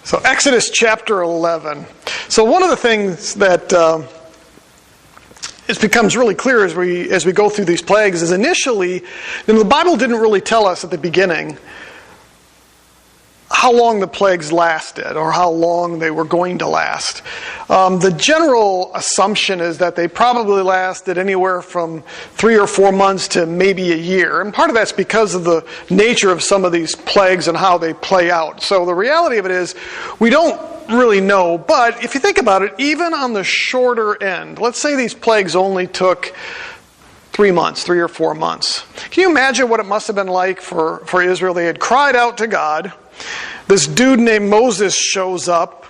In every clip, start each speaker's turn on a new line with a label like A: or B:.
A: So Exodus chapter 11. So one of the things that it becomes really clear as we go through these plagues is initially, the Bible didn't really tell us at the beginning how long the plagues lasted or how long they were going to last. The general assumption is that they probably lasted anywhere from 3 or 4 months to maybe a year. And part of that's because of the nature of some of these plagues and how they play out. So the reality of it is we don't really know. But if you think about it, even on the shorter end, let's say these plagues only took 3 months, 3 or 4 months. Can you imagine what it must have been like for Israel? They had cried out to God. This dude named Moses shows up,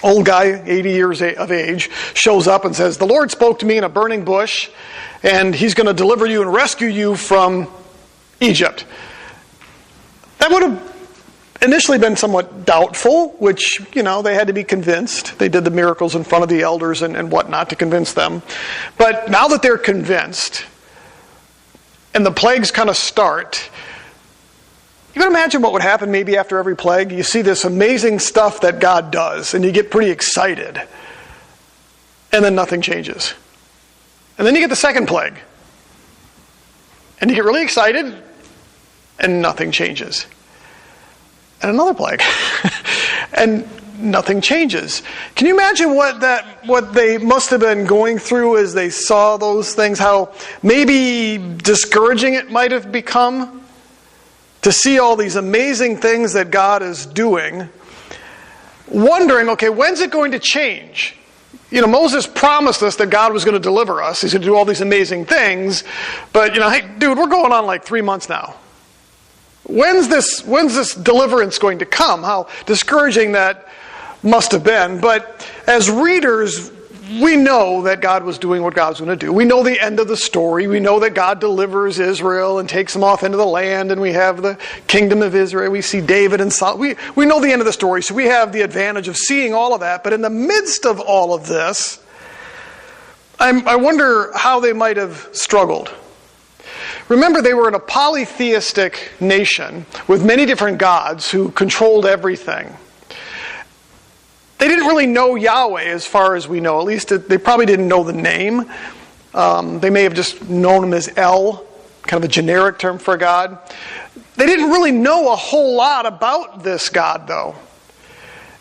A: old guy, 80 years of age, shows up and says, "The Lord spoke to me in a burning bush, and He's going to deliver you and rescue you from Egypt." That would have initially been somewhat doubtful, which, they had to be convinced. They did the miracles in front of the elders and whatnot to convince them. But now that they're convinced, and the plagues kind of start, you can imagine what would happen maybe after every plague. You see this amazing stuff that God does, and you get pretty excited. And then nothing changes. And then you get the second plague. And you get really excited, and nothing changes. And another plague. And nothing changes. Can you imagine what they must have been going through as they saw those things? How maybe discouraging it might have become to see all these amazing things that God is doing, wondering, okay, when's it going to change? Moses promised us that God was going to deliver us. He's going to do all these amazing things. But, hey, dude, we're going on like 3 months now. When's this deliverance going to come? How discouraging that must have been. But as readers, we know that God was doing what God's going to do. We know the end of the story. We know that God delivers Israel and takes them off into the land, and we have the kingdom of Israel. We see David and Saul. We know the end of the story, so we have the advantage of seeing all of that. But in the midst of all of this, I wonder how they might have struggled. Remember, they were in a polytheistic nation with many different gods who controlled everything. They didn't really know Yahweh as far as we know. At least they probably didn't know the name. They may have just known him as El, kind of a generic term for God. They didn't really know a whole lot about this God, though.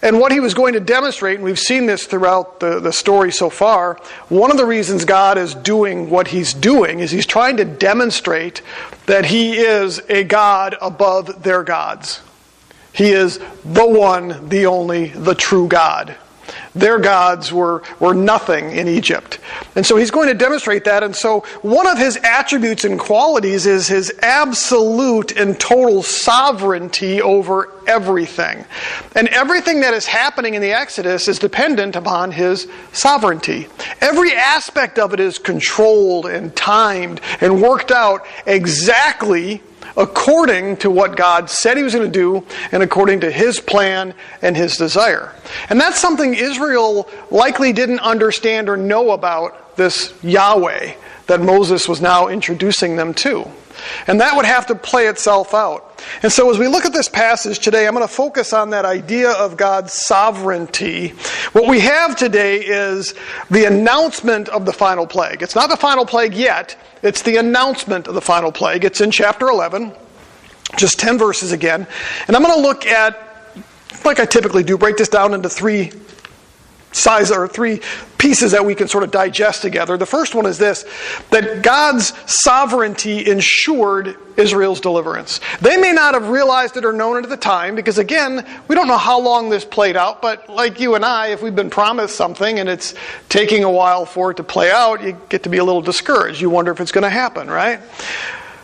A: And what he was going to demonstrate, and we've seen this throughout the story so far, one of the reasons God is doing what he's doing is he's trying to demonstrate that he is a God above their gods. He is the one, the only, the true God. Their gods were nothing in Egypt. And so he's going to demonstrate that. And so one of his attributes and qualities is his absolute and total sovereignty over everything. And everything that is happening in the Exodus is dependent upon his sovereignty. Every aspect of it is controlled and timed and worked out exactly according to what God said he was going to do and according to his plan and his desire. And that's something Israel likely didn't understand or know about this Yahweh that Moses was now introducing them to. And that would have to play itself out. And so as we look at this passage today, I'm going to focus on that idea of God's sovereignty. What we have today is the announcement of the final plague. It's not the final plague yet. It's the announcement of the final plague. It's in chapter 11, just 10 verses again. And I'm going to look at, like I typically do, break this down into three pieces that we can sort of digest together. The first one is this, that God's sovereignty ensured Israel's deliverance. They may not have realized it or known it at the time, because again, we don't know how long this played out, but like you and I, if we've been promised something and it's taking a while for it to play out, you get to be a little discouraged. You wonder if it's going to happen, right?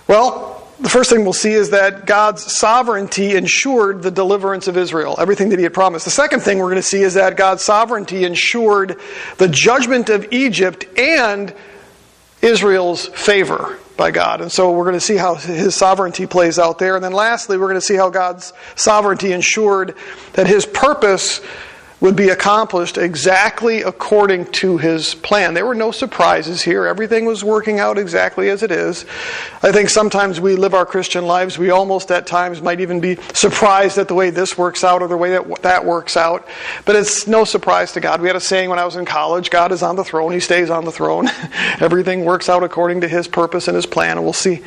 A: Well, the first thing we'll see is that God's sovereignty ensured the deliverance of Israel, everything that he had promised. The second thing we're going to see is that God's sovereignty ensured the judgment of Egypt and Israel's favor by God. And so we're going to see how his sovereignty plays out there. And then lastly, we're going to see how God's sovereignty ensured that his purpose would be accomplished exactly according to his plan. There were no surprises here. Everything was working out exactly as it is. I think sometimes we live our Christian lives, we almost at times might even be surprised at the way this works out or the way that works out. But it's no surprise to God. We had a saying when I was in college, God is on the throne, he stays on the throne. Everything works out according to his purpose and his plan, and we'll see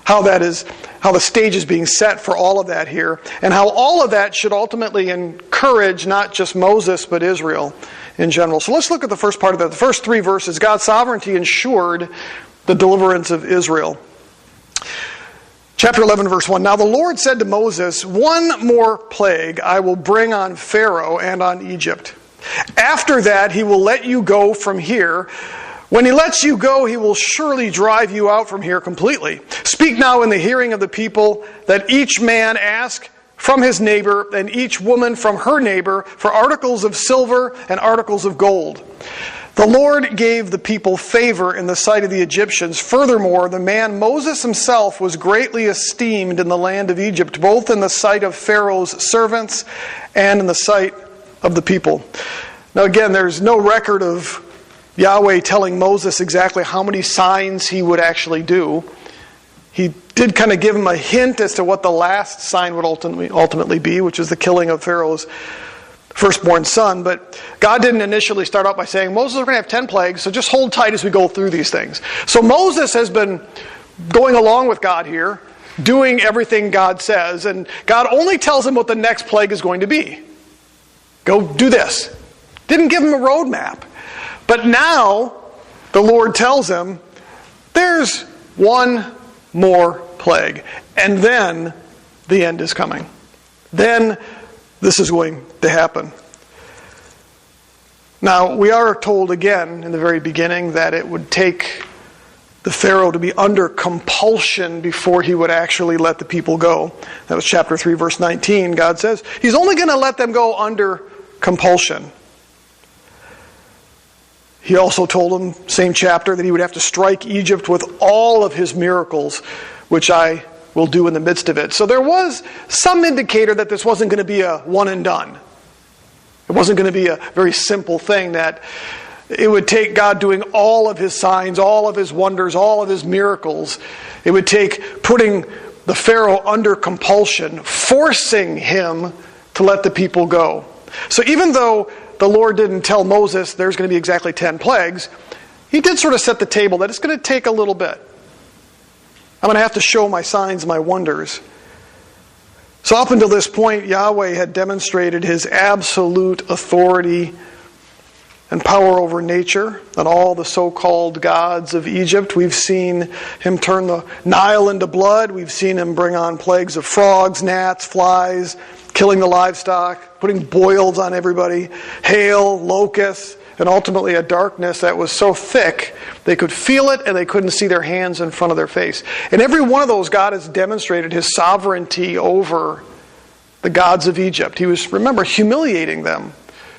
A: how the stage is being set for all of that here, and how all of that should ultimately encourage not just Moses, but Israel in general. So let's look at the first part of that. The first 3 verses, God's sovereignty ensured the deliverance of Israel. Chapter 11, verse 1. Now the Lord said to Moses, 1 more plague I will bring on Pharaoh and on Egypt. After that he will let you go from here. When he lets you go, he will surely drive you out from here completely. Speak now in the hearing of the people, that each man ask from his neighbor, and each woman from her neighbor, for articles of silver and articles of gold. The Lord gave the people favor in the sight of the Egyptians. Furthermore, the man Moses himself was greatly esteemed in the land of Egypt, both in the sight of Pharaoh's servants and in the sight of the people. Now again, there's no record of Yahweh telling Moses exactly how many signs he would actually do. He did kind of give him a hint as to what the last sign would ultimately be, which is the killing of Pharaoh's firstborn son. But God didn't initially start out by saying, Moses, we're going to have 10 plagues, so just hold tight as we go through these things. So Moses has been going along with God here, doing everything God says, and God only tells him what the next plague is going to be. Go do this. Didn't give him a roadmap. But now, the Lord tells him, there's one more plague. And then, the end is coming. Then, this is going to happen. Now, we are told again, in the very beginning, that it would take the Pharaoh to be under compulsion before he would actually let the people go. That was chapter 3, verse 19. God says, he's only going to let them go under compulsion. He also told them, same chapter, that he would have to strike Egypt with all of his miracles, which I will do in the midst of it. So there was some indicator that this wasn't going to be a one and done. It wasn't going to be a very simple thing, that it would take God doing all of his signs, all of his wonders, all of his miracles. It would take putting the Pharaoh under compulsion, forcing him to let the people go. So even though the Lord didn't tell Moses there's going to be exactly 10 plagues, he did sort of set the table that it's going to take a little bit. I'm going to have to show my signs, my wonders. So up until this point, Yahweh had demonstrated his absolute authority and power over nature and all the so-called gods of Egypt. We've seen him turn the Nile into blood. We've seen him bring on plagues of frogs, gnats, flies, killing the livestock, putting boils on everybody, hail, locusts, and ultimately a darkness that was so thick they could feel it and they couldn't see their hands in front of their face. And every one of those, God has demonstrated his sovereignty over the gods of Egypt. He was, remember, humiliating them,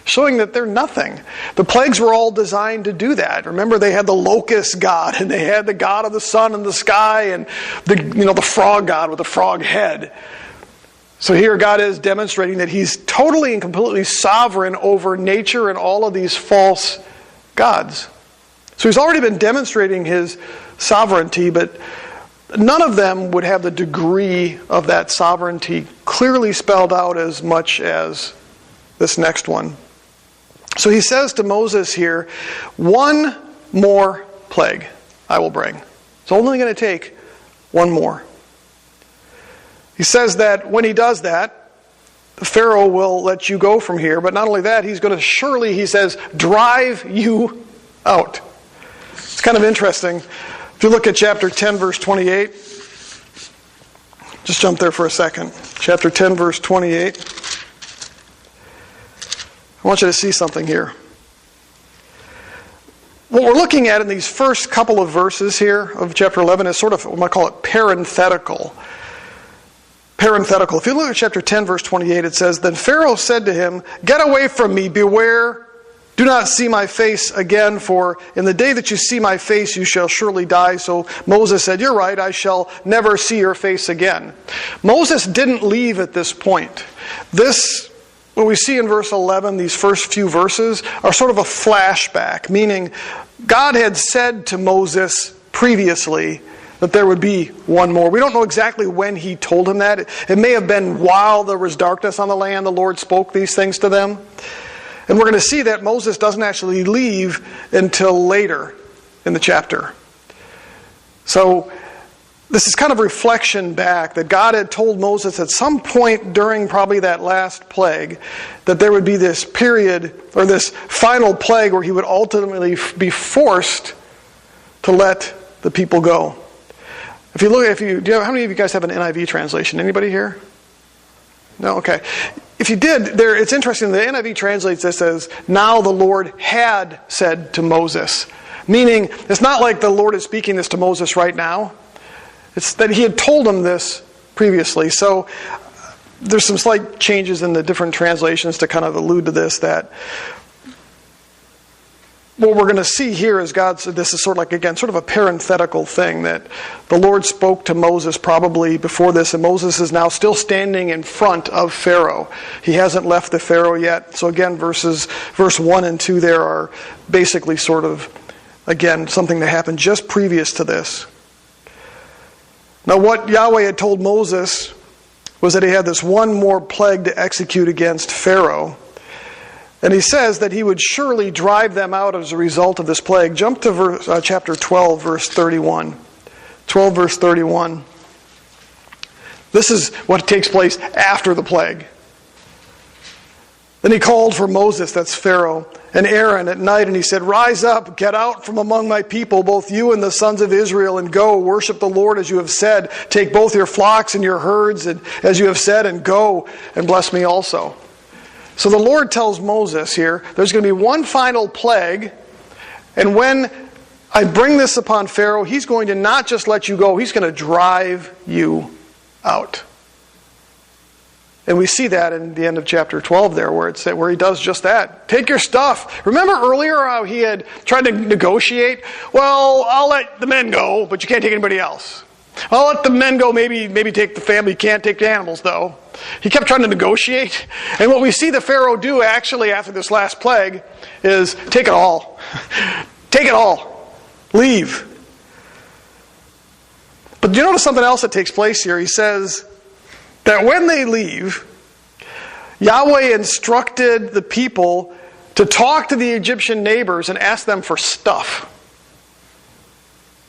A: showing that they're nothing. The plagues were all designed to do that. Remember, they had the locust god, and they had the god of the sun and the sky, and the frog god with the frog head. So here God is demonstrating that he's totally and completely sovereign over nature and all of these false gods. So he's already been demonstrating his sovereignty, but none of them would have the degree of that sovereignty clearly spelled out as much as this next one. So he says to Moses here, 1 more plague I will bring. It's only going to take 1 more. He says that when he does that, the Pharaoh will let you go from here. But not only that, he's going to surely, he says, drive you out. It's kind of interesting. If you look at chapter 10, verse 28, just jump there for a second. Chapter 10, verse 28. I want you to see something here. What we're looking at in these first couple of verses here of chapter 11 is sort of, what I call it, parenthetical. Parenthetical. If you look at chapter 10, verse 28, it says, Then Pharaoh said to him, Get away from me, beware, do not see my face again, for in the day that you see my face you shall surely die. So Moses said, You're right, I shall never see your face again. Moses didn't leave at this point. This what we see in verse 11, these first few verses, are sort of a flashback, meaning God had said to Moses previously that there would be one more. We don't know exactly when he told him that. It may have been while there was darkness on the land the Lord spoke these things to them. And we're going to see that Moses doesn't actually leave until later in the chapter. So this is kind of reflection back that God had told Moses at some point during probably that last plague that there would be this period or this final plague where he would ultimately be forced to let the people go. How many of you guys have an NIV translation? Anybody here? No? Okay. If you did, it's interesting. The NIV translates this as, now the Lord had said to Moses. Meaning, it's not like the Lord is speaking this to Moses right now. It's that he had told him this previously. So there's some slight changes in the different translations to kind of allude to this, that what we're going to see here is this is sort of like, again, sort of a parenthetical thing that the Lord spoke to Moses probably before this, and Moses is now still standing in front of Pharaoh. He hasn't left the Pharaoh yet. So again, verse 1 and 2 there are basically sort of, again, something that happened just previous to this. Now what Yahweh had told Moses was that he had this one more plague to execute against Pharaoh. And he says that he would surely drive them out as a result of this plague. Jump to chapter 12, verse 31. 12, verse 31. This is what takes place after the plague. Then he called for Moses, that's Pharaoh, and Aaron at night, and he said, "Rise up, get out from among my people, both you and the sons of Israel, and go, worship the Lord as you have said. Take both your flocks and your herds, and as you have said, and go, and bless me also." So the Lord tells Moses here, there's going to be one final plague, and when I bring this upon Pharaoh, he's going to not just let you go, he's going to drive you out. And we see that in the end of chapter 12 there, where he does just that. Take your stuff. Remember earlier how he had tried to negotiate? Well, I'll let the men go, but you can't take anybody else. I'll let the men go, maybe take the family. You can't take the animals, though. He kept trying to negotiate. And what we see the Pharaoh do, actually, after this last plague, is take it all. Take it all. Leave. But do you notice something else that takes place here? He says that when they leave, Yahweh instructed the people to talk to the Egyptian neighbors and ask them for stuff.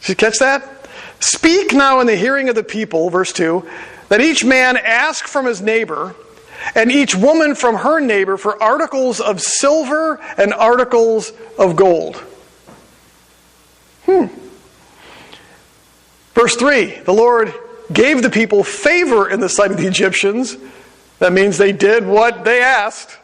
A: Did you catch that? "Speak now in the hearing of the people," verse 2, "that each man ask from his neighbor, and each woman from her neighbor for articles of silver and articles of gold." Verse 3, the Lord gave the people favor in the sight of the Egyptians. That means they did what they asked.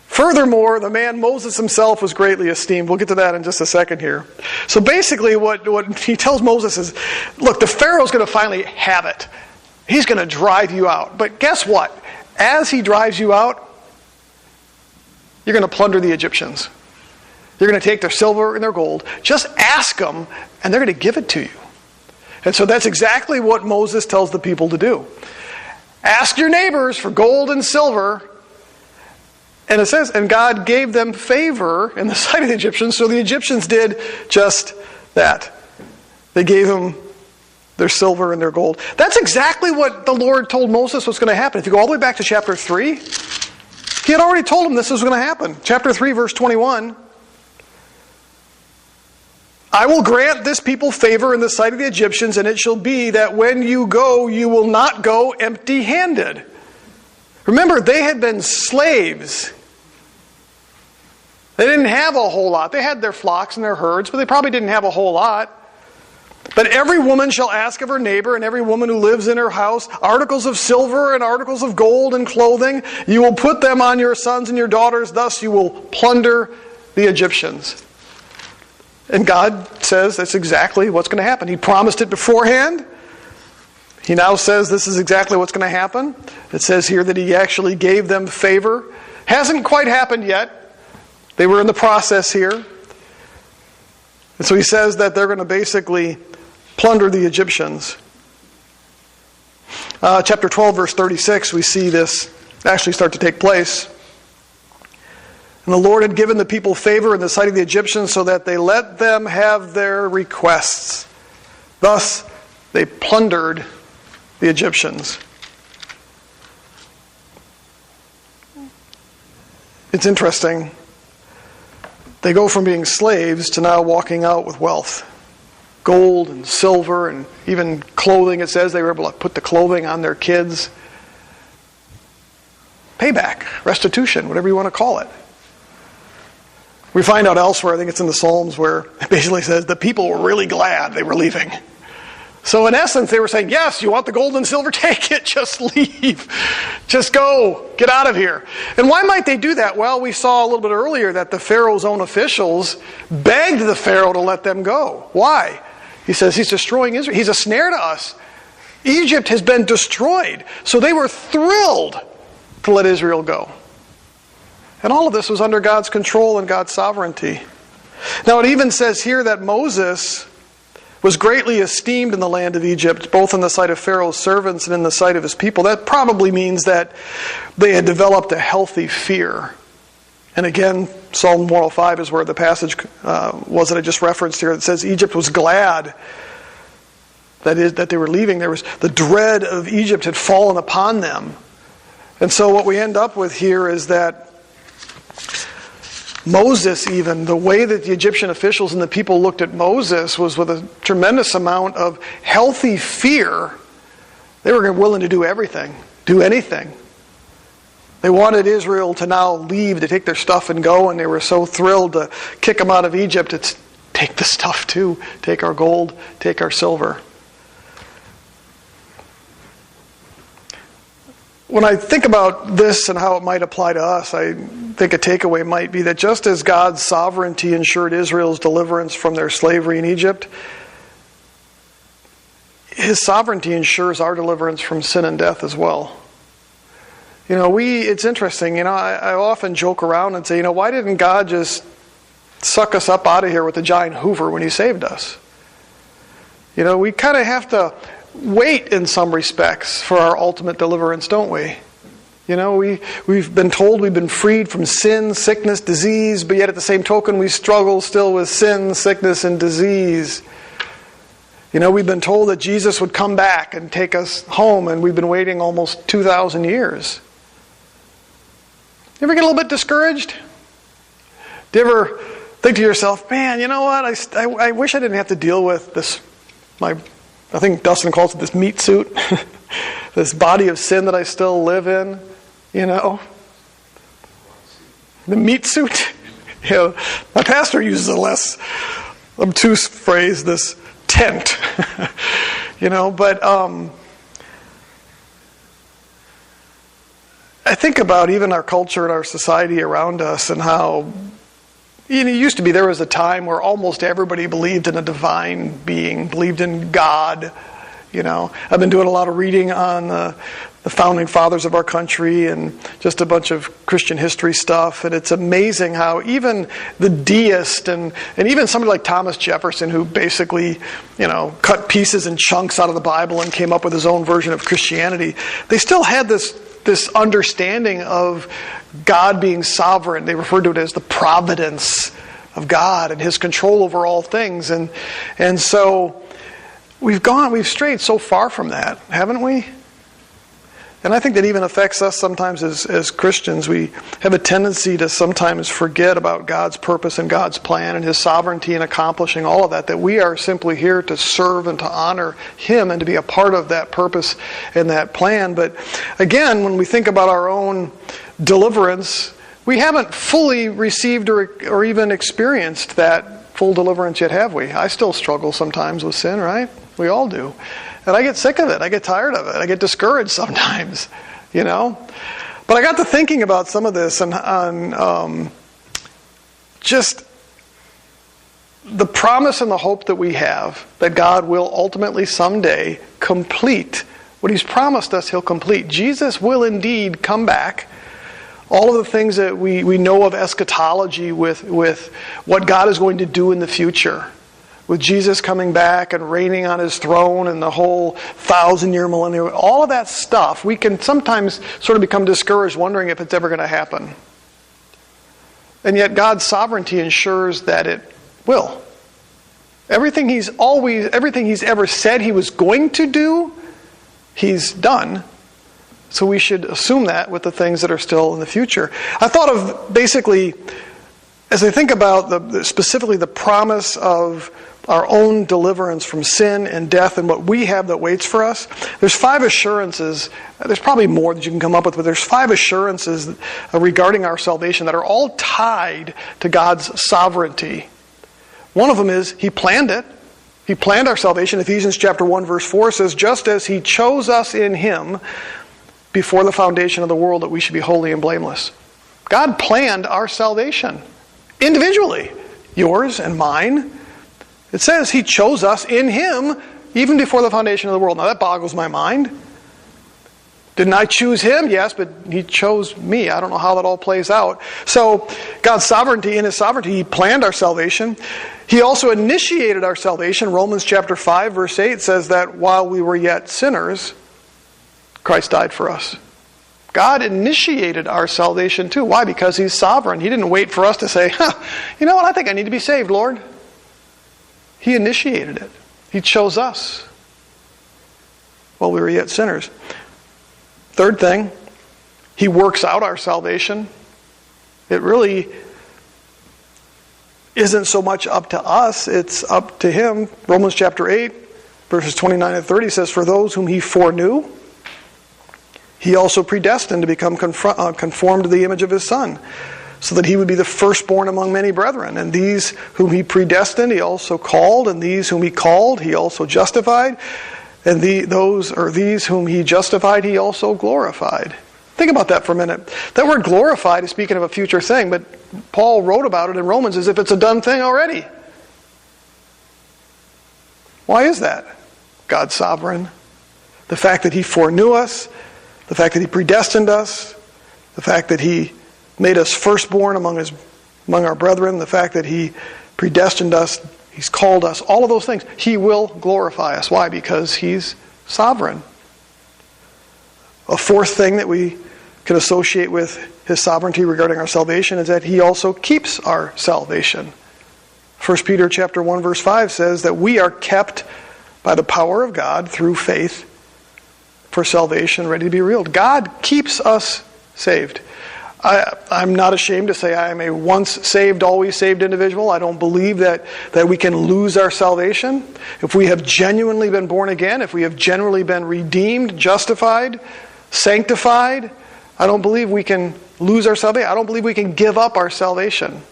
A: Furthermore, the man Moses himself was greatly esteemed. We'll get to that in just a second here. So basically what he tells Moses is, look, the Pharaoh's going to finally have it. He's going to drive you out. But guess what? As he drives you out, you're going to plunder the Egyptians. You're going to take their silver and their gold. Just ask them, and they're going to give it to you. And so that's exactly what Moses tells the people to do. Ask your neighbors for gold and silver. And it says, and God gave them favor in the sight of the Egyptians, so the Egyptians did just that. They gave them their silver and their gold. That's exactly what the Lord told Moses was going to happen. If you go all the way back to chapter 3, he had already told him this was going to happen. Chapter 3, verse 21. "I will grant this people favor in the sight of the Egyptians, and it shall be that when you go, you will not go empty-handed." Remember, they had been slaves. They didn't have a whole lot. They had their flocks and their herds, but they probably didn't have a whole lot. "But every woman shall ask of her neighbor, and every woman who lives in her house, articles of silver and articles of gold and clothing. You will put them on your sons and your daughters. Thus you will plunder the Egyptians." And God says that's exactly what's going to happen. He promised it beforehand. He now says this is exactly what's going to happen. It says here that he actually gave them favor. Hasn't quite happened yet. They were in the process here. And so he says that they're going to basically plunder the Egyptians. Chapter 12, verse 36, we see this actually start to take place. And the Lord had given the people favor in the sight of the Egyptians so that they let them have their requests. Thus, they plundered the Egyptians. It's interesting. They go from being slaves to now walking out with wealth. Gold and silver and even clothing. It says they were able to put the clothing on their kids. Payback, restitution, whatever you want to call it. We find out elsewhere, I think it's in the Psalms, where it basically says the people were really glad they were leaving. So in essence, they were saying, yes, you want the gold and silver? Take it, just leave. Just go, get out of here. And why might they do that? Well, we saw a little bit earlier that the Pharaoh's own officials begged the Pharaoh to let them go. Why? He says he's destroying Israel. He's a snare to us. Egypt has been destroyed. So they were thrilled to let Israel go. And all of this was under God's control and God's sovereignty. Now it even says here that Moses was greatly esteemed in the land of Egypt, both in the sight of Pharaoh's servants and in the sight of his people. That probably means that they had developed a healthy fear. And again, Psalm 105 is where the passage was that I just referenced here. It says Egypt was glad that they were leaving. There was the dread of Egypt had fallen upon them. And so what we end up with here is that Moses, even, the way that the Egyptian officials and the people looked at Moses was with a tremendous amount of healthy fear. They were willing to do everything, do anything. They wanted Israel to now leave, to take their stuff and go, and they were so thrilled to kick them out of Egypt. It's take the stuff too. Take our gold, take our silver. When I think about this and how it might apply to us, I think a takeaway might be that just as God's sovereignty ensured Israel's deliverance from their slavery in Egypt, His sovereignty ensures our deliverance from sin and death as well. You know, it's interesting, I often joke around and say, why didn't God just suck us up out of here with a giant Hoover when He saved us? We kind of have to wait in some respects for our ultimate deliverance, don't we? We've been told we've been freed from sin, sickness, disease, but yet at the same token we struggle still with sin, sickness, and disease. We've been told that Jesus would come back and take us home, and we've been waiting almost 2,000 years. You ever get a little bit discouraged? Do you ever think to yourself, man, you know what, I wish I didn't have to deal with this, I think Dustin calls it this meat suit, this body of sin that I still live in, the meat suit. My pastor uses a less obtuse phrase, this tent, but I think about even our culture and our society around us and how it used to be there was a time where almost everybody believed in a divine being, believed in God. I've been doing a lot of reading on the founding fathers of our country and just a bunch of Christian history stuff. And it's amazing how even the deist and even somebody like Thomas Jefferson, who basically, cut pieces and chunks out of the Bible and came up with his own version of Christianity, they still had this understanding of God being sovereign. They referred to it as the providence of God and His control over all things. And so we've strayed so far from that, haven't we? And I think that even affects us sometimes as Christians. We have a tendency to sometimes forget about God's purpose and God's plan and His sovereignty in accomplishing all of that, that we are simply here to serve and to honor Him and to be a part of that purpose and that plan. But again, when we think about our own deliverance, we haven't fully received or even experienced that full deliverance yet, have we? I still struggle sometimes with sin, right? We all do. And I get sick of it. I get tired of it. I get discouraged sometimes, But I got to thinking about some of this and on just the promise and the hope that we have that God will ultimately someday complete what He's promised us He'll complete. Jesus will indeed come back. All of the things that we know of eschatology with what God is going to do in the future, with Jesus coming back and reigning on his throne and the whole 1,000-year millennium, all of that stuff, we can sometimes sort of become discouraged wondering if it's ever going to happen. And yet God's sovereignty ensures that it will. Everything he's ever said he was going to do, he's done. So we should assume that with the things that are still in the future. I thought of basically, as I think about specifically the promise of our own deliverance from sin and death and what we have that waits for us, there's 5 assurances. There's probably more that you can come up with, but there's 5 assurances regarding our salvation that are all tied to God's sovereignty. One of them is he planned it. He planned our salvation. Ephesians chapter 1 verse 4 says, just as he chose us in him before the foundation of the world that we should be holy and blameless. God planned our salvation individually, yours and mine. It says he chose us in him even before the foundation of the world. Now that boggles my mind. Didn't I choose him? Yes, but he chose me. I don't know how that all plays out. So God's sovereignty, in his sovereignty, he planned our salvation. He also initiated our salvation. Romans chapter 5 verse 8 says that while we were yet sinners, Christ died for us. God initiated our salvation too. Why? Because he's sovereign. He didn't wait for us to say, you know what, I think I need to be saved, Lord. He initiated it. He chose us while we were yet sinners. Third thing, he works out our salvation. It really isn't so much up to us, it's up to him. Romans chapter 8, verses 29 and 30 says, for those whom he foreknew, he also predestined to become conformed to the image of his Son, so that he would be the firstborn among many brethren. And these whom he predestined, he also called. And these whom he called, he also justified. And these whom he justified, he also glorified. Think about that for a minute. That word glorified is speaking of a future thing, but Paul wrote about it in Romans as if it's a done thing already. Why is that? God's sovereign. The fact that he foreknew us, the fact that he predestined us, the fact that he made us firstborn among our brethren, the fact that he predestined us, he's called us, all of those things, he will glorify us. Why? Because he's sovereign. A fourth thing that we can associate with his sovereignty regarding our salvation is that he also keeps our salvation. 1 Peter chapter 1 verse 5 says that we are kept by the power of God through faith for salvation ready to be revealed. God keeps us saved. I'm not ashamed to say I am a once saved, always saved individual. I don't believe that we can lose our salvation. If we have genuinely been born again, if we have genuinely been redeemed, justified, sanctified, I don't believe we can lose our salvation. I don't believe we can give up our salvation.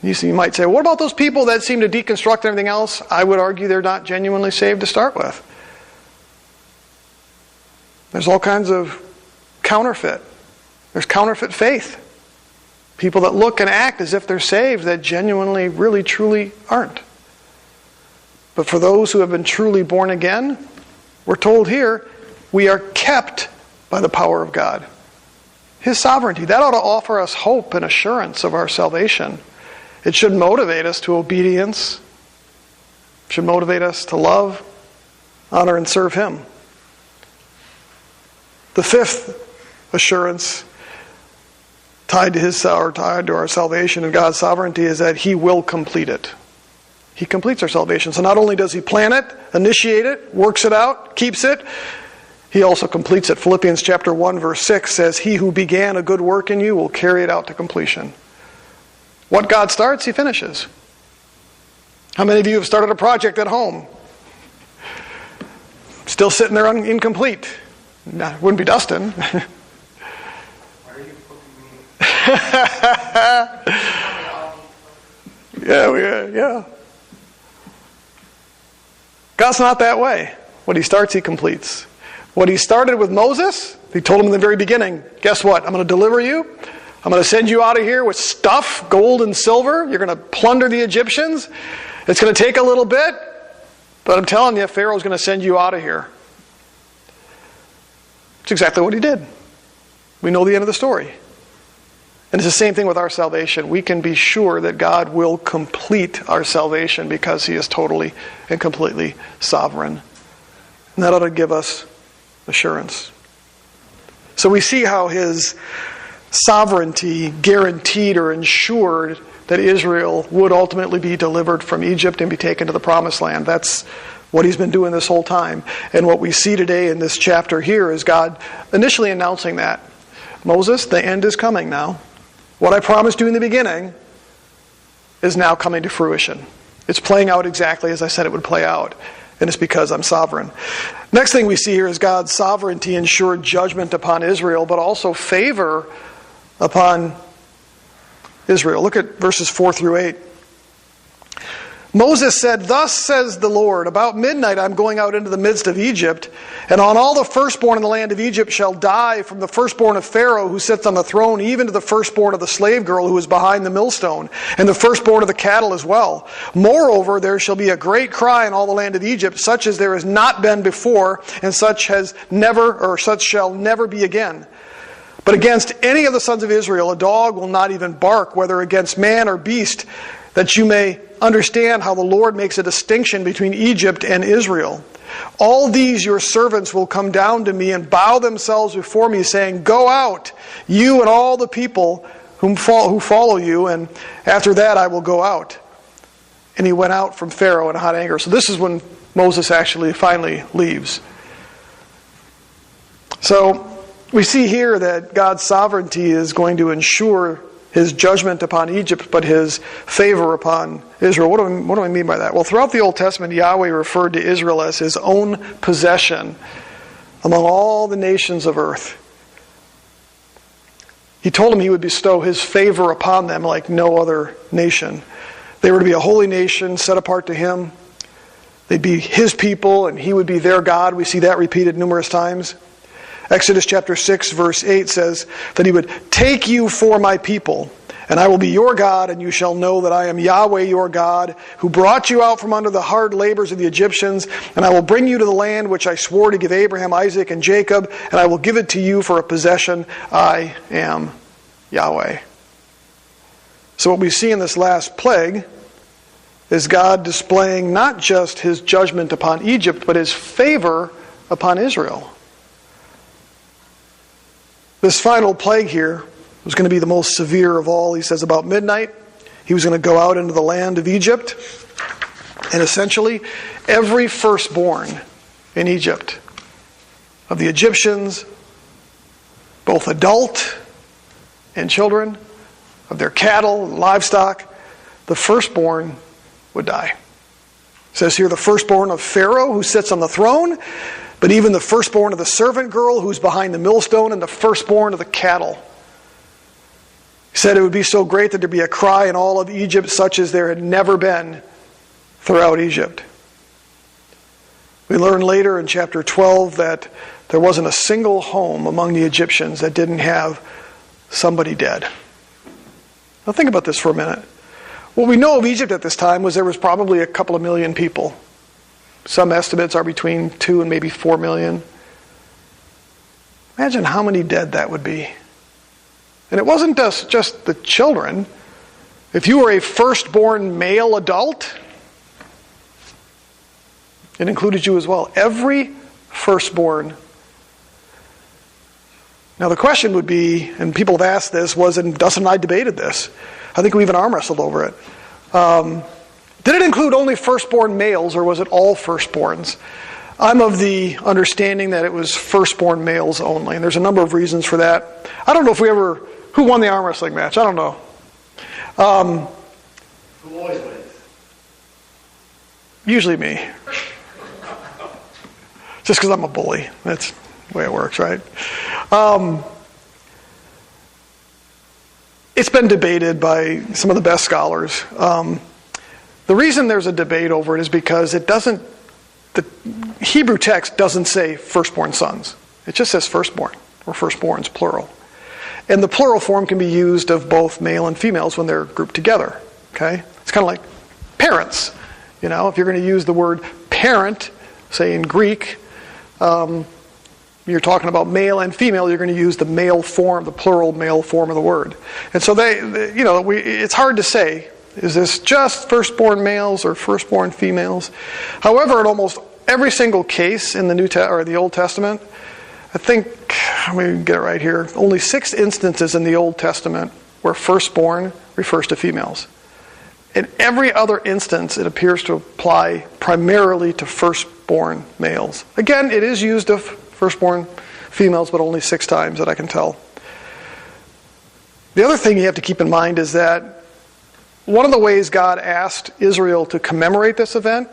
A: You might say, what about those people that seem to deconstruct everything else? I would argue they're not genuinely saved to start with. There's all kinds of counterfeit. There's counterfeit faith. People that look and act as if they're saved that genuinely, really, truly aren't. But for those who have been truly born again, we're told here, we are kept by the power of God. His sovereignty. That ought to offer us hope and assurance of our salvation. It should motivate us to obedience. It should motivate us to love, honor, and serve him. The fifth assurance tied to our salvation and God's sovereignty is that he will complete it. He completes our salvation. So not only does he plan it, initiate it, works it out, keeps it, he also completes it. Philippians chapter 1 verse 6 says, he who began a good work in you will carry it out to completion. What God starts, he finishes. How many of you have started a project at home? Still sitting there incomplete. No, it wouldn't be Dustin.
B: Why are you poking me?
A: Yeah. God's not that way. What he starts, he completes. What he started with Moses, he told him in the very beginning, guess what? I'm going to deliver you. I'm going to send you out of here with stuff, gold and silver. You're going to plunder the Egyptians. It's going to take a little bit, but I'm telling you, Pharaoh's going to send you out of here. It's exactly what he did. We know the end of the story. And it's the same thing with our salvation. We can be sure that God will complete our salvation because He is totally and completely sovereign. And that ought to give us assurance. So we see how His sovereignty guaranteed or ensured that Israel would ultimately be delivered from Egypt and be taken to the Promised Land. That's what He's been doing this whole time. And what we see today in this chapter here is God initially announcing that. Moses, the end is coming now. What I promised you in the beginning is now coming to fruition. It's playing out exactly as I said it would play out. And it's because I'm sovereign. Next thing we see here is God's sovereignty ensured judgment upon Israel, but also favor upon Israel. Look at verses 4 through 8. Moses said, "Thus says the Lord, about midnight I am going out into the midst of Egypt, and on all the firstborn in the land of Egypt shall die, from the firstborn of Pharaoh who sits on the throne, even to the firstborn of the slave girl who is behind the millstone, and the firstborn of the cattle as well. Moreover, there shall be a great cry in all the land of Egypt, such as there has not been before, and such shall never be again. But against any of the sons of Israel a dog will not even bark, whether against man or beast, that you may understand how the Lord makes a distinction between Egypt and Israel. All these your servants will come down to me and bow themselves before me, saying, 'Go out, you and all the people who follow you, and after that I will go out.' And he went out from Pharaoh in hot anger." So this is when Moses actually finally leaves. So we see here that God's sovereignty is going to ensure His judgment upon Egypt, but His favor upon Israel. What do I mean by that? Well, throughout the Old Testament, Yahweh referred to Israel as His own possession among all the nations of earth. He told them He would bestow His favor upon them like no other nation. They were to be a holy nation set apart to Him. They'd be His people, and He would be their God. We see that repeated numerous times. Exodus chapter 6 verse 8 says that He would take you for my people, and I will be your God, and you shall know that I am Yahweh your God, who brought you out from under the hard labors of the Egyptians, and I will bring you to the land which I swore to give Abraham, Isaac, and Jacob, and I will give it to you for a possession. I am Yahweh. So what we see in this last plague is God displaying not just His judgment upon Egypt, but His favor upon Israel. This final plague here was going to be the most severe of all. He says about midnight, He was going to go out into the land of Egypt. And essentially, every firstborn in Egypt, of the Egyptians, both adult and children, of their cattle and livestock, the firstborn would die. It says here, the firstborn of Pharaoh who sits on the throne, but even the firstborn of the servant girl who's behind the millstone, and the firstborn of the cattle. He said it would be so great that there'd be a cry in all of Egypt such as there had never been throughout Egypt. We learn later in chapter 12 that there wasn't a single home among the Egyptians that didn't have somebody dead. Now think about this for a minute. What we know of Egypt at this time was there was probably a couple of million people. Some estimates are between 2 and maybe 4 million. Imagine how many dead that would be. And it wasn't just the children. If you were a firstborn male adult, it included you as well. Every firstborn. Now the question would be, and people have asked this, and Dustin and I debated this. I think we even arm wrestled over it. Did it include only firstborn males, or was it all firstborns? I'm of the understanding that it was firstborn males only, and there's a number of reasons for that. I don't know if who won the arm wrestling match? I don't know.
B: Who always wins?
A: Usually me. Just because I'm a bully. That's the way it works, right? It's been debated by some of the best scholars. The reason there's a debate over it is because the Hebrew text doesn't say firstborn sons. It just says firstborn, or firstborns, plural. And the plural form can be used of both male and females when they're grouped together. Okay? It's kind of like parents. If you're going to use the word parent, say in Greek, you're talking about male and female, you're going to use the male form, the plural male form of the word. And so it's hard to say, is this just firstborn males or firstborn females? However, in almost every single case in the Old Testament, I think, let me get it right here, only 6 instances in the Old Testament where firstborn refers to females. In every other instance, it appears to apply primarily to firstborn males. Again, it is used of firstborn females, but only 6 times that I can tell. The other thing you have to keep in mind is that one of the ways God asked Israel to commemorate this event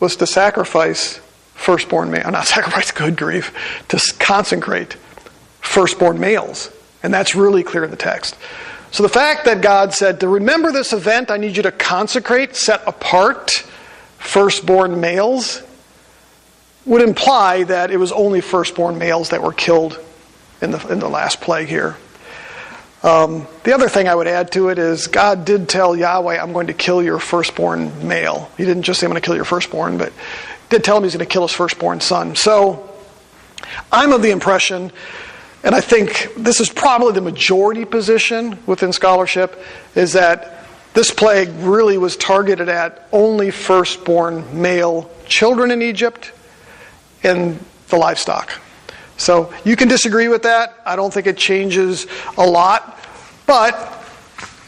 A: was to sacrifice firstborn male, not sacrifice, good grief, to consecrate firstborn males. And that's really clear in the text. So the fact that God said, to remember this event, I need you to consecrate, set apart firstborn males, would imply that it was only firstborn males that were killed in the last plague here. The other thing I would add to it is God did tell Yahweh, I'm going to kill your firstborn male. He didn't just say, I'm going to kill your firstborn, but did tell him he's going to kill his firstborn son. So I'm of the impression, and I think this is probably the majority position within scholarship, is that this plague really was targeted at only firstborn male children in Egypt and the livestock. So you can disagree with that. I don't think it changes a lot. But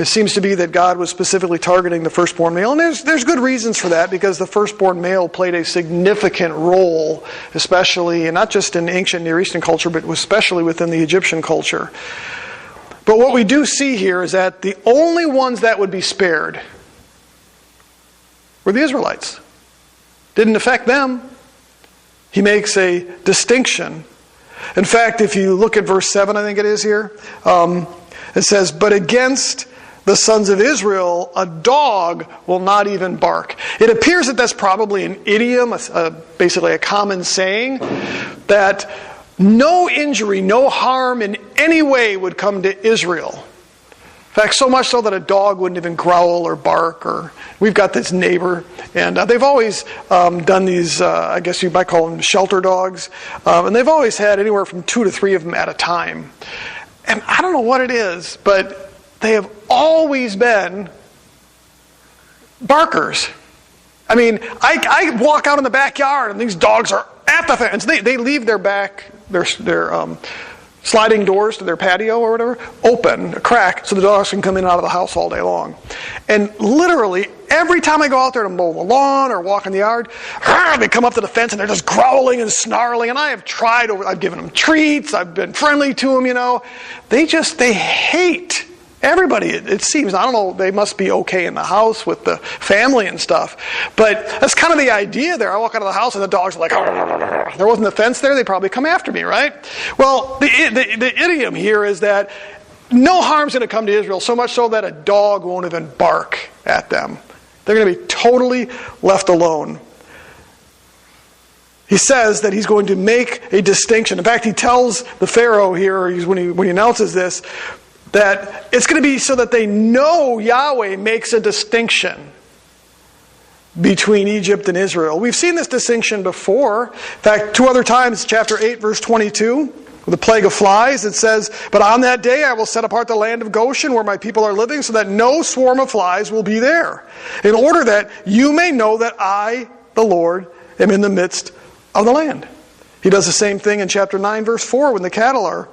A: it seems to be that God was specifically targeting the firstborn male. And there's good reasons for that, because the firstborn male played a significant role, especially, and not just in ancient Near Eastern culture, but especially within the Egyptian culture. But what we do see here is that the only ones that would be spared were the Israelites. Didn't affect them. He makes a distinction. In fact, if you look at verse 7, I think it is here, it says, but against the sons of Israel, a dog will not even bark. It appears that that's probably an idiom, basically a common saying, that no injury, no harm in any way would come to Israel. In fact, so much so that a dog wouldn't even growl or bark. Or we've got this neighbor, and they've always done these, I guess you might call them shelter dogs, and they've always had anywhere from 2 to 3 of them at a time. And I don't know what it is, but they have always been barkers. I mean, I walk out in the backyard, and these dogs are at the fence. They leave their sliding doors to their patio or whatever open, a crack, so the dogs can come in and out of the house all day long. And literally, every time I go out there to mow the lawn or walk in the yard, they come up to the fence and they're just growling and snarling. And I have tried, I've given them treats, I've been friendly to them, They hate everybody, it seems. I don't know, they must be okay in the house with the family and stuff. But that's kind of the idea there. I walk out of the house and the dogs are like, if there wasn't a fence there, they'd probably come after me, right? Well, the idiom here is that no harm's going to come to Israel, so much so that a dog won't even bark at them. They're going to be totally left alone. He says that he's going to make a distinction. In fact, he tells the Pharaoh here, when he announces this, that it's going to be so that they know Yahweh makes a distinction between Egypt and Israel. We've seen this distinction before. In fact, 2 other times, chapter 8, verse 22, with the plague of flies, it says, but on that day I will set apart the land of Goshen where my people are living, so that no swarm of flies will be there, in order that you may know that I, the Lord, am in the midst of the land. He does the same thing in chapter 9, verse 4, when the cattle are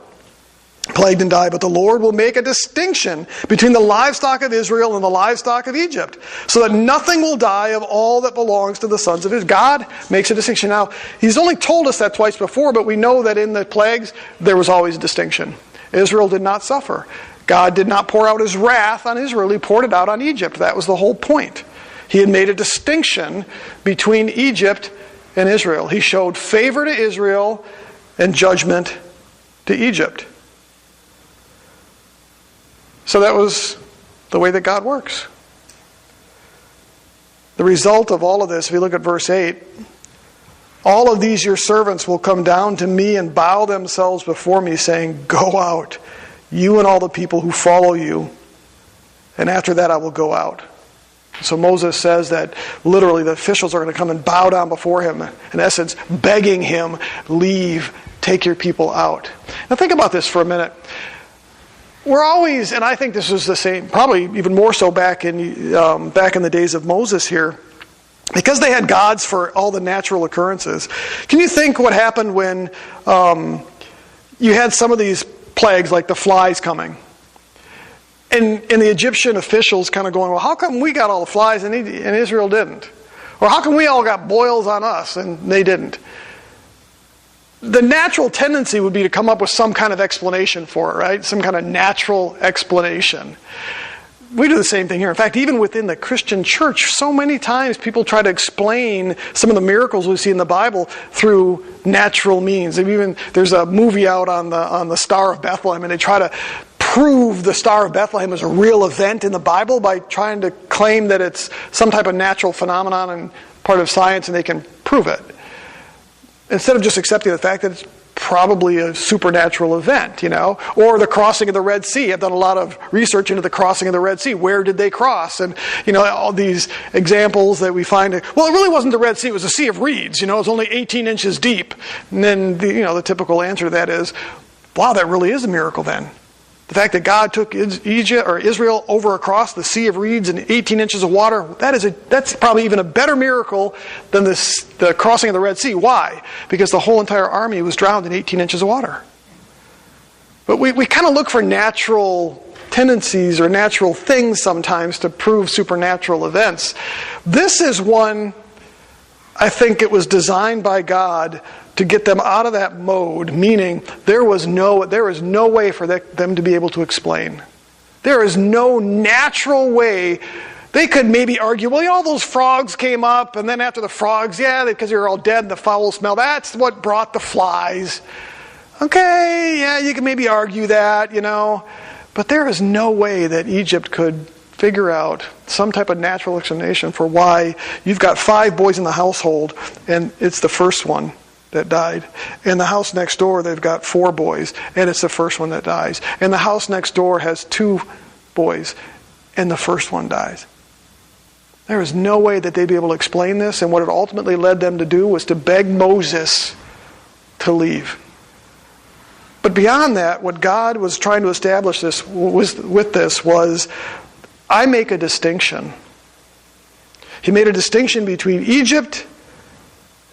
A: plagued and die, but the Lord will make a distinction between the livestock of Israel and the livestock of Egypt, so that nothing will die of all that belongs to the sons of Israel. God makes a distinction. Now, he's only told us that twice before, but we know that in the plagues, there was always a distinction. Israel did not suffer. God did not pour out his wrath on Israel. He poured it out on Egypt. That was the whole point. He had made a distinction between Egypt and Israel. He showed favor to Israel and judgment to Egypt. So that was the way that God works. The result of all of this, if you look at verse 8, all of these your servants will come down to me and bow themselves before me, saying, go out, you and all the people who follow you, and after that I will go out. So Moses says that literally the officials are going to come and bow down before him, in essence begging him, leave take your people out. Now think about this for a minute. We're always, and I think this was the same, probably even more so back in the days of Moses here, because they had gods for all the natural occurrences. Can you think what happened when you had some of these plagues, like the flies coming? And the Egyptian officials kind of going, well, how come we got all the flies and Israel didn't? Or how come we all got boils on us and they didn't? The natural tendency would be to come up with some kind of explanation for it, right? Some kind of natural explanation. We do the same thing here. In fact, even within the Christian church, so many times people try to explain some of the miracles we see in the Bible through natural means. And even there's a movie out on the Star of Bethlehem, and they try to prove the Star of Bethlehem is a real event in the Bible by trying to claim that it's some type of natural phenomenon and part of science, and they can prove it. Instead of just accepting the fact that it's probably a supernatural event, or the crossing of the Red Sea. I've done a lot of research into the crossing of the Red Sea. Where did they cross? And, all these examples that we find, well, it really wasn't the Red Sea, it was a sea of reeds, it was only 18 inches deep. And then, the typical answer to that is, wow, that really is a miracle then. The fact that God took Egypt or Israel over across the Sea of Reeds and 18 inches of water, that's probably even a better miracle than the crossing of the Red Sea. Why? Because the whole entire army was drowned in 18 inches of water. But we kind of look for natural tendencies or natural things sometimes to prove supernatural events. This is one, I think it was designed by God to get them out of that mode, meaning there is no way for them to be able to explain. There is no natural way. They could maybe argue, well, all those frogs came up, and then after the frogs, because they were all dead and the foul smell, that's what brought the flies. Okay, yeah, you can maybe argue that, But there is no way that Egypt could figure out some type of natural explanation for why you've got 5 boys in the household, and it's the first one that died. In the house next door, they've got 4 boys, and it's the first one that dies. And the house next door has 2 boys, and the first one dies. There is no way that they'd be able to explain this, and what it ultimately led them to do was to beg Moses to leave. But beyond that, what God was trying to establish with this was, I make a distinction. He made a distinction between Egypt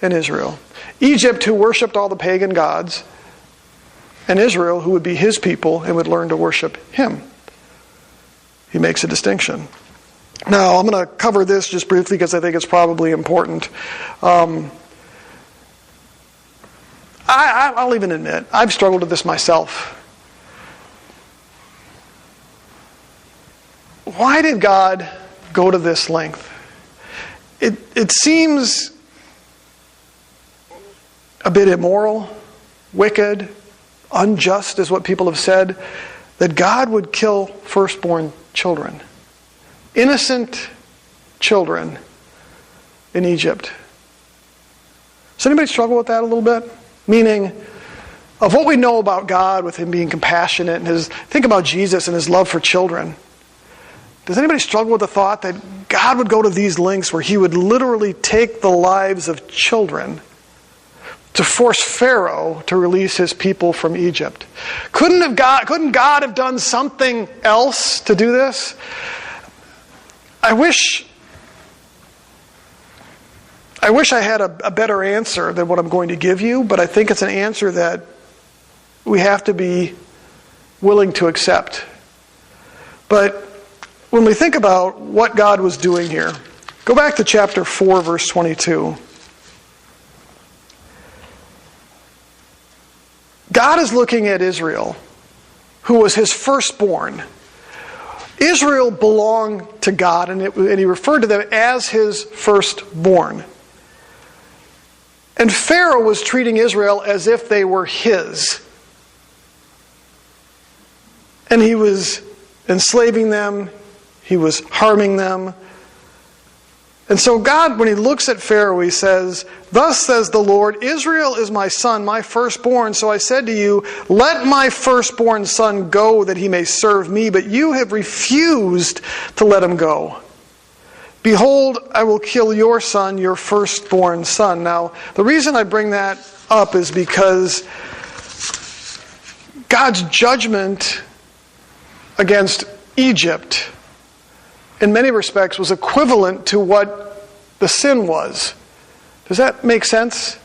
A: and Israel. Egypt, who worshipped all the pagan gods, and Israel, who would be his people and would learn to worship him. He makes a distinction. Now, I'm going to cover this just briefly because I think it's probably important. I'll even admit, I've struggled with this myself. Why did God go to this length? It seems a bit immoral, wicked, unjust is what people have said, that God would kill firstborn children. Innocent children in Egypt. Does anybody struggle with that a little bit? Meaning, of what we know about God with him being compassionate and think about Jesus and his love for children. Does anybody struggle with the thought that God would go to these lengths where he would literally take the lives of children to force Pharaoh to release his people from Egypt? Couldn't God have done something else to do this? I wish I had a better answer than what I'm going to give you, but I think it's an answer that we have to be willing to accept. But when we think about what God was doing here, go back to chapter 4, verse 22. God is looking at Israel, who was his firstborn. Israel belonged to God, and he referred to them as his firstborn. And Pharaoh was treating Israel as if they were his. And he was enslaving them, he was harming them. And so God, when he looks at Pharaoh, he says, "Thus says the Lord, Israel is my son, my firstborn. So I said to you, let my firstborn son go that he may serve me. But you have refused to let him go. Behold, I will kill your son, your firstborn son." Now, the reason I bring that up is because God's judgment against Egypt, in many respects, was equivalent to what the sin was. Does that make sense?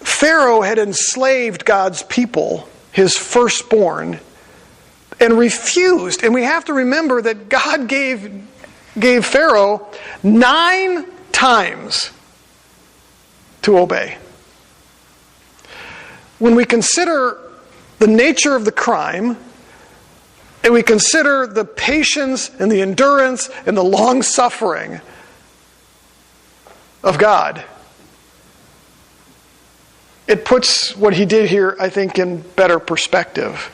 A: Pharaoh had enslaved God's people, his firstborn, and refused. And we have to remember that God gave Pharaoh 9 times to obey. When we consider the nature of the crime, and we consider the patience and the endurance and the long suffering of God, it puts what he did here, I think, in better perspective.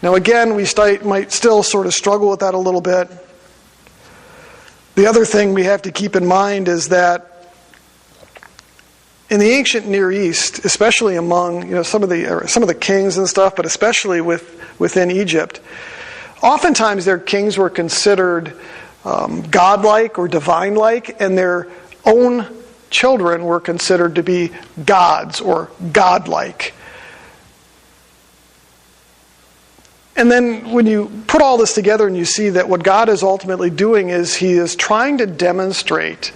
A: Now again, we might still sort of struggle with that a little bit. The other thing we have to keep in mind is that in the ancient Near East, especially among some of the kings and stuff, but especially within Egypt, oftentimes their kings were considered godlike or divine-like, and their own children were considered to be gods or godlike. And then when you put all this together and you see that what God is ultimately doing is he is trying to demonstrate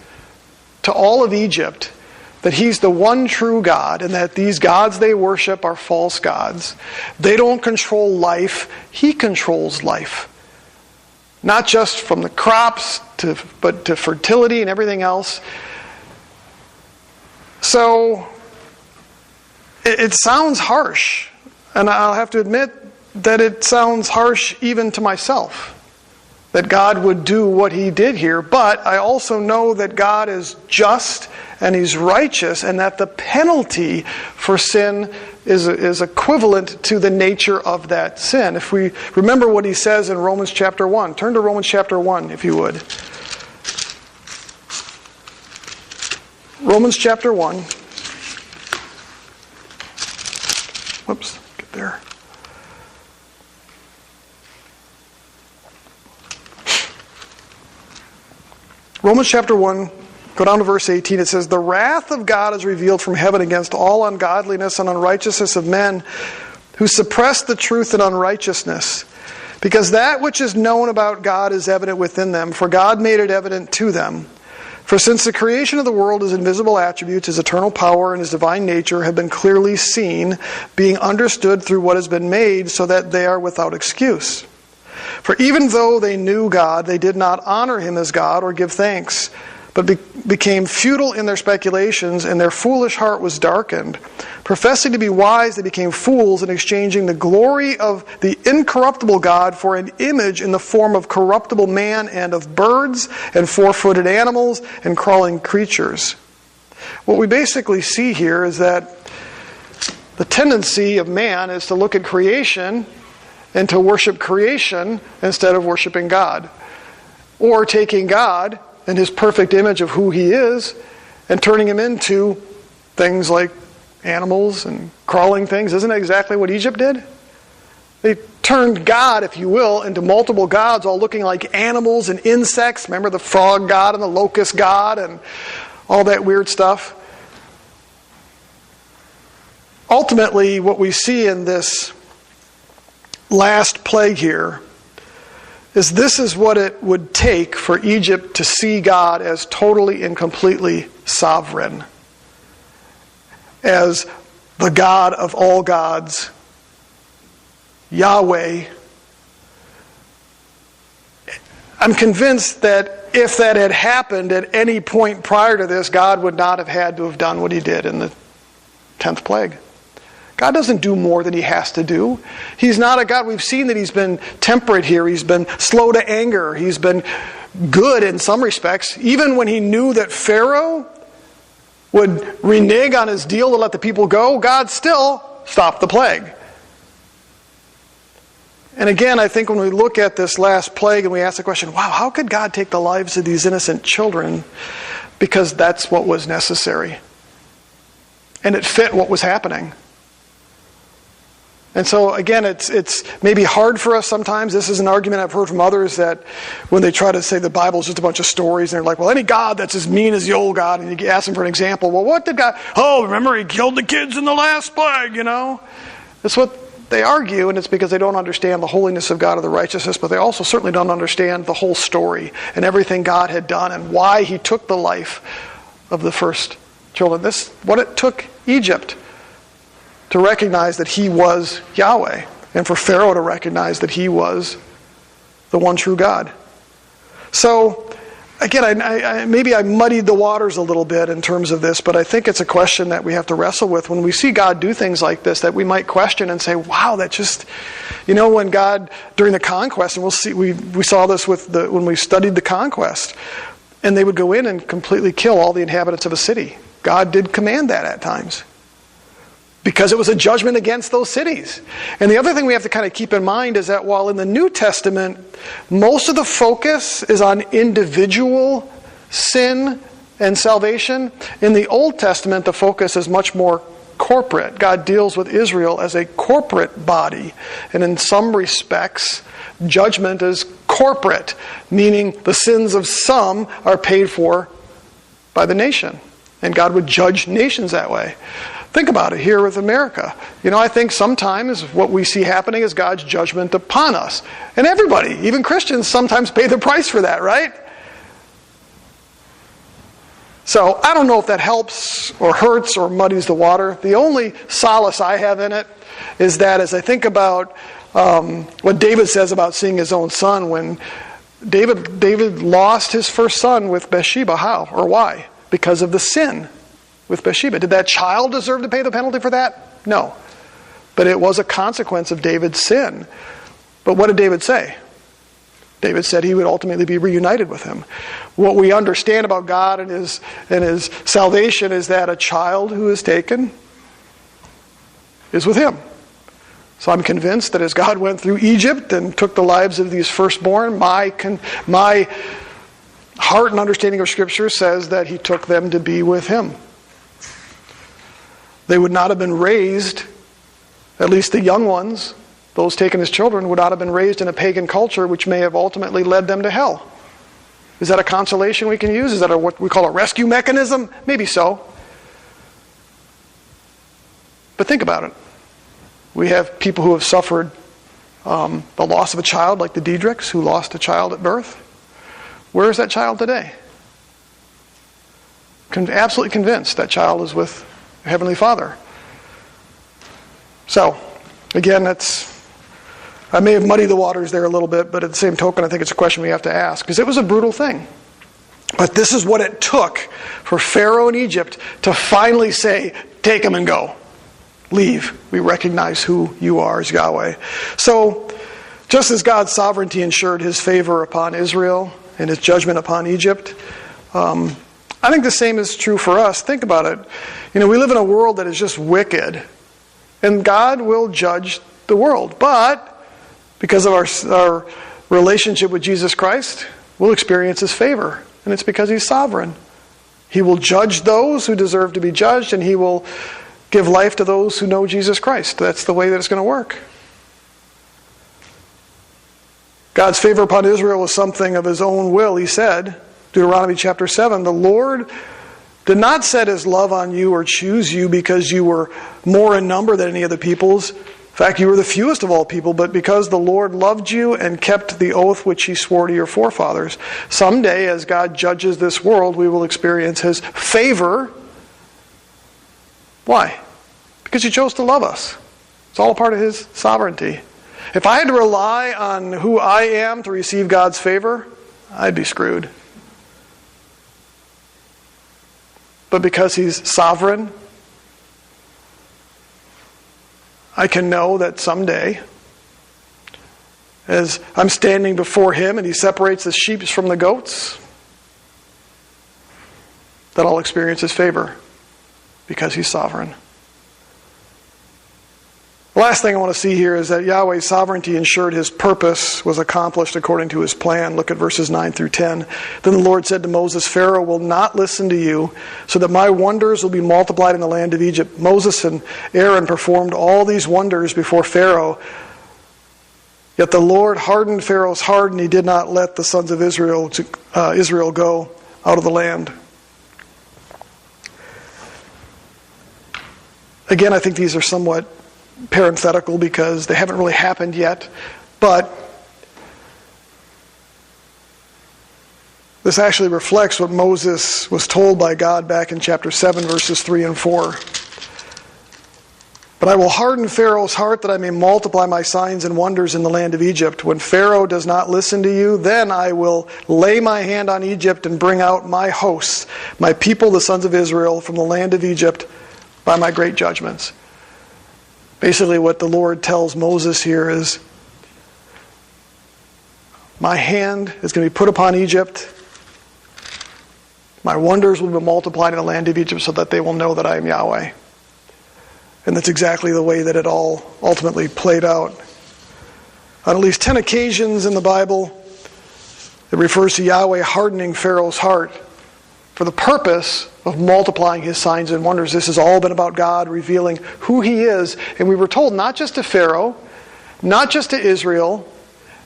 A: to all of Egypt that he's the one true God and that these gods they worship are false gods. They don't control life. He controls life. Not just from the crops, but to fertility and everything else. So it sounds harsh. And I'll have to admit that it sounds harsh even to myself, that God would do what he did here. But I also know that God is just and he's righteous, and that the penalty for sin is equivalent to the nature of that sin. If we remember what he says in Romans chapter 1. Turn to Romans chapter 1, if you would. Romans chapter 1. Whoops, get there. Romans chapter 1, go down to verse 18. It says, "The wrath of God is revealed from heaven against all ungodliness and unrighteousness of men who suppress the truth in unrighteousness. Because that which is known about God is evident within them, for God made it evident to them. For since the creation of the world, his invisible attributes, his eternal power, and his divine nature have been clearly seen, being understood through what has been made, so that they are without excuse. For even though they knew God, they did not honor him as God or give thanks, but became futile in their speculations, and their foolish heart was darkened. Professing to be wise, they became fools, and exchanging the glory of the incorruptible God for an image in the form of corruptible man and of birds and four-footed animals and crawling creatures." What we basically see here is that the tendency of man is to look at creation and to worship creation instead of worshiping God. Or taking God and his perfect image of who he is and turning him into things like animals and crawling things. Isn't that exactly what Egypt did? They turned God, if you will, into multiple gods, all looking like animals and insects. Remember the frog god and the locust god and all that weird stuff? Ultimately, what we see in this last plague here is this is what it would take for Egypt to see God as totally and completely sovereign, as the God of all gods, Yahweh. I'm convinced that if that had happened at any point prior to this, God would not have had to have done what he did in the 10th plague. God doesn't do more than he has to do. He's not a God. We've seen that he's been temperate here. He's been slow to anger. He's been good in some respects. Even when he knew that Pharaoh would renege on his deal to let the people go, God still stopped the plague. And again, I think when we look at this last plague and we ask the question, wow, how could God take the lives of these innocent children? Because that's what was necessary. And it fit what was happening. And so, again, it's maybe hard for us sometimes. This is an argument I've heard from others that when they try to say the Bible is just a bunch of stories, and they're like, well, any God that's as mean as the old God, and you ask them for an example. Well, what did God... Oh, remember he killed the kids in the last plague, That's what they argue, and it's because they don't understand the holiness of God or the righteousness, but they also certainly don't understand the whole story and everything God had done and why he took the life of the first children. This what it took Egypt to recognize that he was Yahweh, and for Pharaoh to recognize that he was the one true God. So, again, maybe I muddied the waters a little bit in terms of this, but I think it's a question that we have to wrestle with when we see God do things like this, that we might question and say, wow, that just, when God, during the conquest, and we saw this when we studied the conquest, and they would go in and completely kill all the inhabitants of a city. God did command that at times, because it was a judgment against those cities. And the other thing we have to kind of keep in mind is that while in the New Testament, most of the focus is on individual sin and salvation, in the Old Testament, the focus is much more corporate. God deals with Israel as a corporate body. And in some respects, judgment is corporate, meaning the sins of some are paid for by the nation. And God would judge nations that way. Think about it here with America. I think sometimes what we see happening is God's judgment upon us. And everybody, even Christians, sometimes pay the price for that, right? So I don't know if that helps or hurts or muddies the water. The only solace I have in it is that as I think about what David says about seeing his own son, when David lost his first son with Bathsheba. How or why? Because of the sin with Bathsheba. Did that child deserve to pay the penalty for that? No. But it was a consequence of David's sin. But what did David say? David said he would ultimately be reunited with him. What we understand about God and his salvation is that a child who is taken is with him. So I'm convinced that as God went through Egypt and took the lives of these firstborn, my heart and understanding of Scripture says that he took them to be with him. They would not have been raised, at least the young ones, those taken as children, would not have been raised in a pagan culture which may have ultimately led them to hell. Is that a consolation we can use? Is that what we call a rescue mechanism? Maybe so. But think about it. We have people who have suffered the loss of a child, like the Diedrichs, who lost a child at birth. Where is that child today? Absolutely convinced that child is with Heavenly Father. So, again, I may have muddied the waters there a little bit, but at the same token, I think it's a question we have to ask, because it was a brutal thing. But this is what it took for Pharaoh in Egypt to finally say, take him and go. Leave. We recognize who you are as Yahweh. So, just as God's sovereignty ensured his favor upon Israel and his judgment upon Egypt, I think the same is true for us. Think about it. We live in a world that is just wicked. And God will judge the world. But because of our relationship with Jesus Christ, we'll experience his favor. And it's because he's sovereign. He will judge those who deserve to be judged, and he will give life to those who know Jesus Christ. That's the way that it's going to work. God's favor upon Israel was something of his own will. He said, Deuteronomy chapter 7, the Lord did not set his love on you or choose you because you were more in number than any of the peoples. In fact, you were the fewest of all people, but because the Lord loved you and kept the oath which he swore to your forefathers. Someday, as God judges this world, we will experience his favor. Why? Because he chose to love us. It's all a part of his sovereignty. If I had to rely on who I am to receive God's favor, I'd be screwed. But because he's sovereign, I can know that someday, as I'm standing before him and he separates the sheep from the goats, that I'll experience his favor because he's sovereign. The last thing I want to see here is that Yahweh's sovereignty ensured his purpose was accomplished according to his plan. Look at verses 9 through 10. Then the Lord said to Moses, Pharaoh will not listen to you, so that my wonders will be multiplied in the land of Egypt. Moses and Aaron performed all these wonders before Pharaoh. Yet the Lord hardened Pharaoh's heart, and he did not let the sons of Israel go out of the land. Again, I think these are somewhat parenthetical because they haven't really happened yet. But this actually reflects what Moses was told by God back in chapter 7, verses 3 and 4. But I will harden Pharaoh's heart that I may multiply my signs and wonders in the land of Egypt. When Pharaoh does not listen to you, then I will lay my hand on Egypt and bring out my hosts, my people, the sons of Israel, from the land of Egypt by my great judgments. Basically what the Lord tells Moses here is, my hand is going to be put upon Egypt. My wonders will be multiplied in the land of Egypt so that they will know that I am Yahweh. And that's exactly the way that it all ultimately played out. On at least 10 occasions in the Bible, it refers to Yahweh hardening Pharaoh's heart for the purpose of multiplying his signs and wonders. This has all been about God revealing who he is. And we were told not just to Pharaoh, not just to Israel,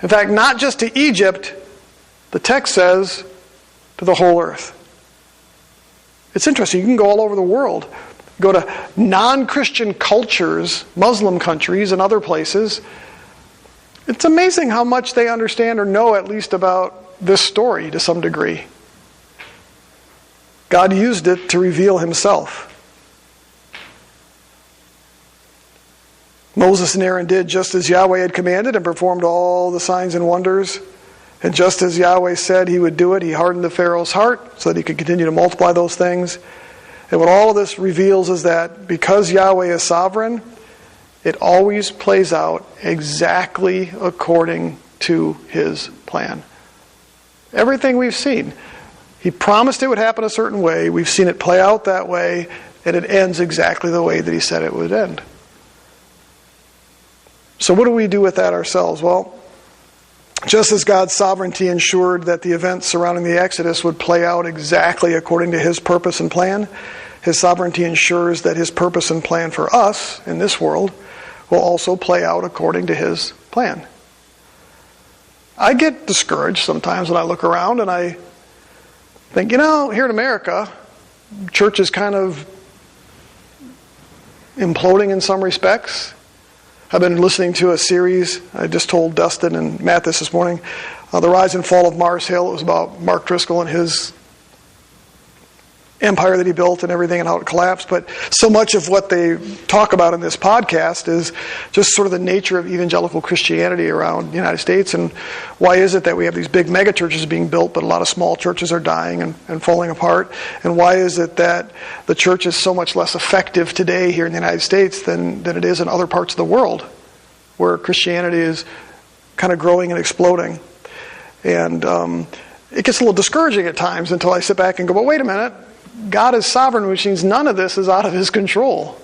A: in fact, not just to Egypt, the text says to the whole earth. It's interesting. You can go all over the world. Go to non-Christian cultures, Muslim countries and other places. It's amazing how much they understand or know at least about this story to some degree. God used it to reveal himself. Moses and Aaron did just as Yahweh had commanded and performed all the signs and wonders. And just as Yahweh said he would do it, he hardened the Pharaoh's heart so that he could continue to multiply those things. And what all of this reveals is that because Yahweh is sovereign, it always plays out exactly according to his plan. Everything we've seen, he promised it would happen a certain way. We've seen it play out that way, and it ends exactly the way that he said it would end. So what do we do with that ourselves? Well, just as God's sovereignty ensured that the events surrounding the Exodus would play out exactly according to his purpose and plan, his sovereignty ensures that his purpose and plan for us in this world will also play out according to his plan. I get discouraged sometimes when I look around and I think, here in America, church is kind of imploding in some respects. I've been listening to a series, I just told Dustin and Matt this morning, The Rise and Fall of Mars Hill. It was about Mark Driscoll and his empire that he built and everything and how it collapsed. But so much of what they talk about in this podcast is just sort of the nature of evangelical Christianity around the United States, and why is it that we have these big mega churches being built but a lot of small churches are dying and falling apart, and why is it that the church is so much less effective today here in the United States than it is in other parts of the world where Christianity is kind of growing and exploding. And it gets a little discouraging at times until I sit back and go, but wait a minute, God is sovereign, which means none of this is out of his control.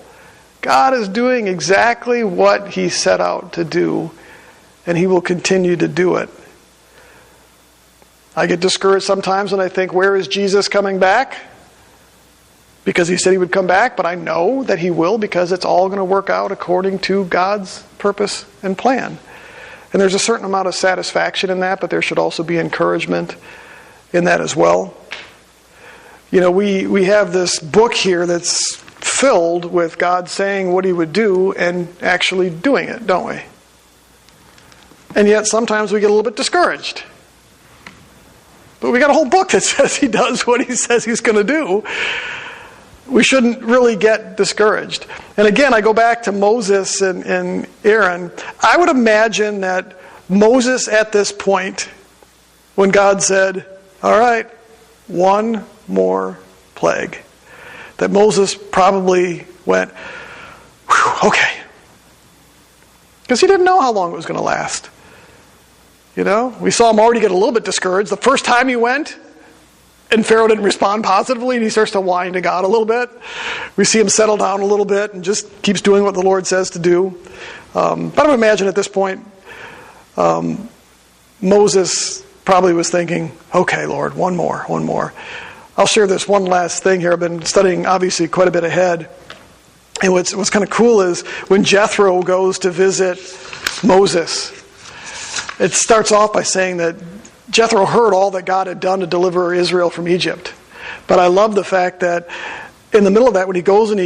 A: God is doing exactly what he set out to do, and he will continue to do it. I get discouraged sometimes when I think, where is Jesus coming back? Because he said he would come back, but I know that he will because it's all going to work out according to God's purpose and plan. And there's a certain amount of satisfaction in that, but there should also be encouragement in that as well. We have this book here that's filled with God saying what he would do and actually doing it, don't we? And yet sometimes we get a little bit discouraged. But we got a whole book that says he does what he says he's going to do. We shouldn't really get discouraged. And again, I go back to Moses and Aaron. I would imagine that Moses at this point, when God said, all right, one more plague, that Moses probably went, okay. Because he didn't know how long it was going to last. We saw him already get a little bit discouraged. The first time he went, and Pharaoh didn't respond positively, and he starts to whine to God a little bit. We see him settle down a little bit and just keeps doing what the Lord says to do. But I would imagine at this point, Moses probably was thinking, okay, Lord, one more. I'll share this one last thing here. I've been studying, obviously, quite a bit ahead. And what's kind of cool is when Jethro goes to visit Moses, it starts off by saying that Jethro heard all that God had done to deliver Israel from Egypt. But I love the fact that in the middle of that, when he goes and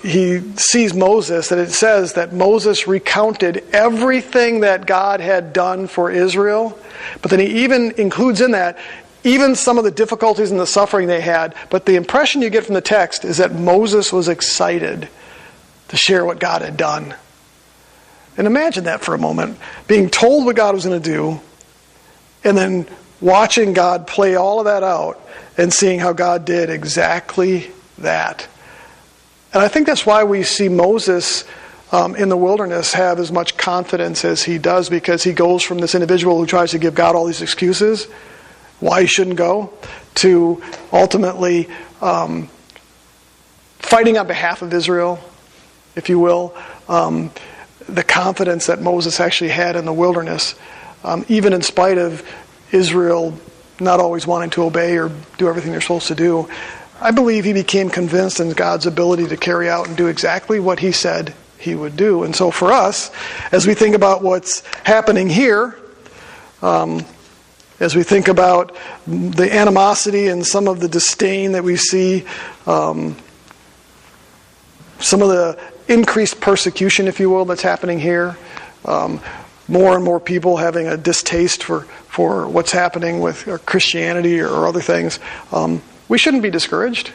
A: he sees Moses, that it says that Moses recounted everything that God had done for Israel. But then he even includes in that even some of the difficulties and the suffering they had. But the impression you get from the text is that Moses was excited to share what God had done. And imagine that for a moment. Being told what God was going to do, and then watching God play all of that out, and seeing how God did exactly that. And I think that's why we see Moses in the wilderness have as much confidence as he does, because he goes from this individual who tries to give God all these excuses why he shouldn't go, to ultimately fighting on behalf of Israel, if you will. The confidence that Moses actually had in the wilderness, even in spite of Israel not always wanting to obey or do everything they're supposed to do. I believe he became convinced in God's ability to carry out and do exactly what he said he would do. And so for us, as we think about what's happening here, as we think about the animosity and some of the disdain that we see, some of the increased persecution, if you will, that's happening here, more and more people having a distaste for what's happening with Christianity or other things, we shouldn't be discouraged.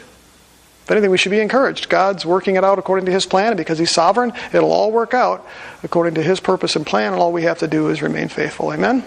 A: If anything, we should be encouraged. God's working it out according to His plan, and because He's sovereign, it'll all work out according to His purpose and plan, and all we have to do is remain faithful. Amen?